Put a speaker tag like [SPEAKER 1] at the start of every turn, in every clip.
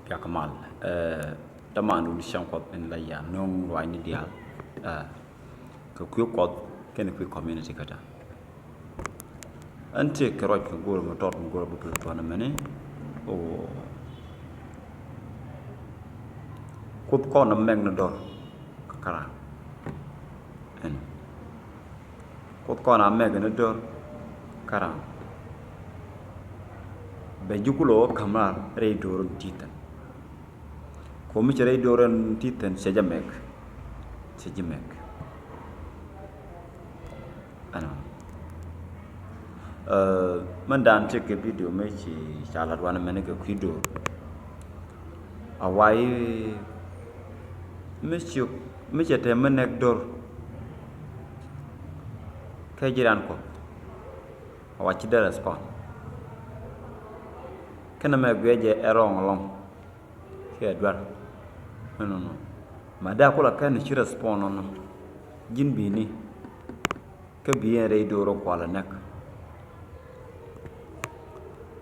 [SPEAKER 1] Kamal Tamanu Shankot and Laya, non Rwine Dial, Kukwot, can a quick community cutter. And take a right to go to talk and go about to a minute or could call a magnador, Kakara. And could call a magnador, Kara. Bejukulo, Kamar, Raydor, Titan. Commissioner Doran Titan, Sejamek. Mandan check a video, Mechi, Charlotte, one America, Quido. A why Monsieur Temenek door Kajiranko. A watch the response. Can I make a wrong along? Here, no. Madakola can she respond on Jin Bini. Kabi a radio or quala neck.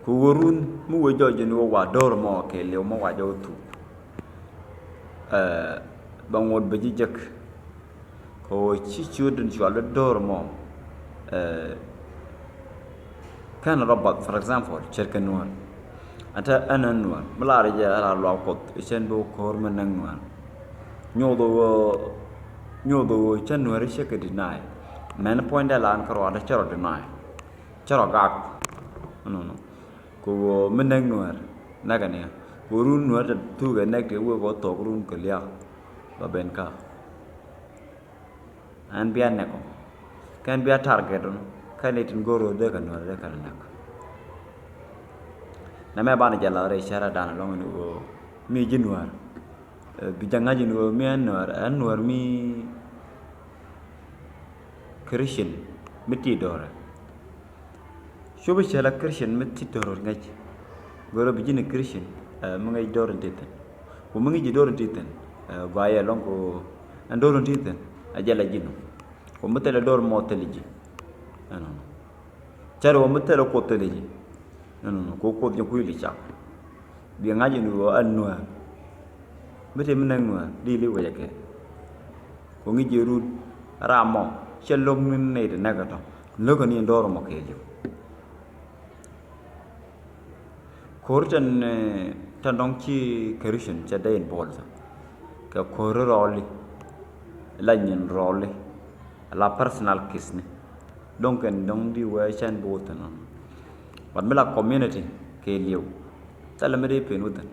[SPEAKER 1] Kuurun, Mu George and Owa Dormo, Kelemo, Wado too. Bangwood Bejijak. Ko children shall Dormo. Can Robert, for example, Cherkanuan. Ata ananwan malari ja la kot isendo korman nangwan nyodo chanwari shake deny man point la an karo ada charo deny charo gak no ko menangwar nagane urun nuar tu ga nek de wo go to urun ko lia ba ben ka an bian ne ko kan bia target no kan itin goro de kan nuar de kan nak Nama bana jala re shara dana long nu mi jinwar bijanga jinwar mi anwar mi Christian miti dora shobe shala Christian miti dora ngaji goro bijine Christian mangai dora teten ko mangi ji dora teten vaya long ko andoro teten ajala jinu ko mutela dor moteliji no charo mutela ko teliji no ko je kuili cha bi ngaji nu anwa mete menangwa di lewe yake ko ngi jeru ramo shelom ne de nagato logo ni ndoro mo kejo kortan tandong chi Christian cha dai bolsa ka koro roli lanyen roli la personal kisne donc en dong di wa chan botan But Mila community, Kelio, Talamede Penutan.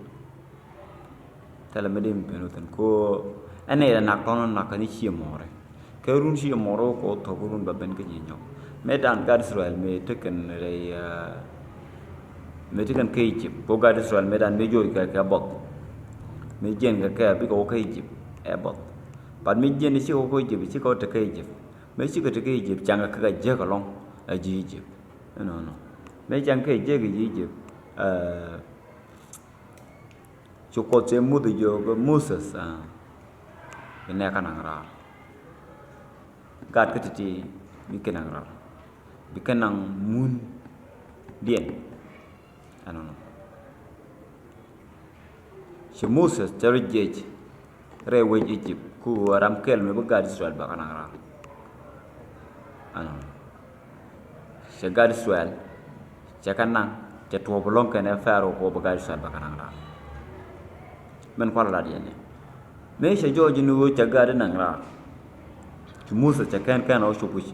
[SPEAKER 1] Ko and a Nakon Nakanichi more. Kerunshi Morocco, Togurun Babenkino. Medan Gadswell may taken a Mexican cage, Bogadiswell made a major cabot. Mijan Gaka, big oak cage, abbot. But Mijan is your cage, she got a cage. Mexico to cage, Jangaka jag along a Egypt. No. Mấy chẳng cái gì chứ chú có chế mua được vô Moses cái này cái năng ra gạt cái gì bị cái năng ra bị cái năng moon điện ano chú Moses chơi gì re về Egypt ku ram kel me bagad Israel ba cái năng ra ano sẽ gad Israel Jakanang, Jatu belong can a pharaoh or bagage bacananga. Men quality. Mesha George knew Jagadan and Ra. To Musa Jacan also push.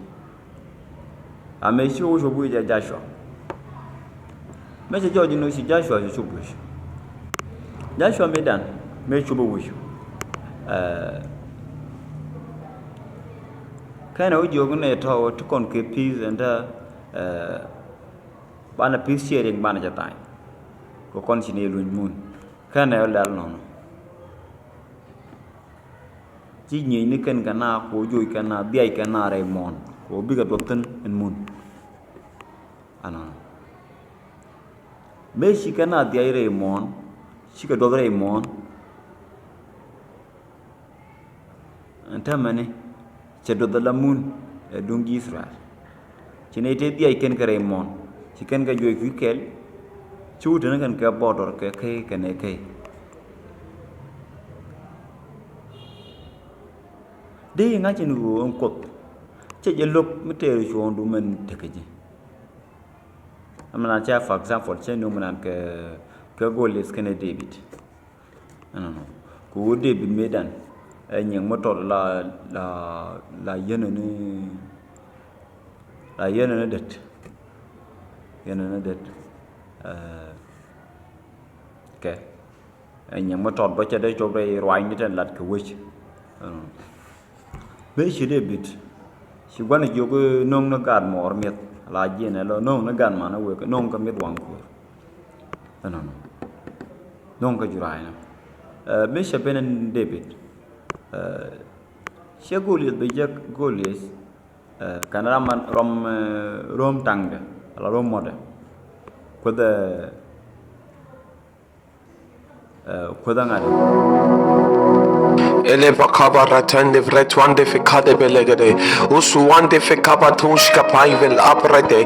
[SPEAKER 1] I may show you with a Joshua. Mesha George knows Joshua is a push. Joshua made done, make you wish. Kind of you're going to conquer peace and Bana peace sharing manager time. Go continue with moon. Can I let alone? Jigny Nikan Gana, who you cannot be I cannot a mon, or bigger button and moon. Anna. May she cannot the ire mon, she could over a mon. And Tamani, said to the moon, a dungies rat. She nated the I can carry mon. She can get you if you kill. Shoot and can get board or cake and a cake. de nga chin go on kop che je lok mete jo ndu men tekeji amana cha for example che no manan ke goles kene David no ko David medan nyeng motor la yene ne det ke nyeng motor ba cha de chobre rwai ni tan lat ke wich be shi David shi gwana jogo nong na gad mor met la jene lo nong na gan mana we ko nong ka met wang ko no nong ka jurai na be shi benen David she Goliath be jak Goliath kanara man rom tangde ala rom mode ko da ngade
[SPEAKER 2] ele bakaba ratande vretwande fikade belegede usu wande fikaba tunshka paivel aprede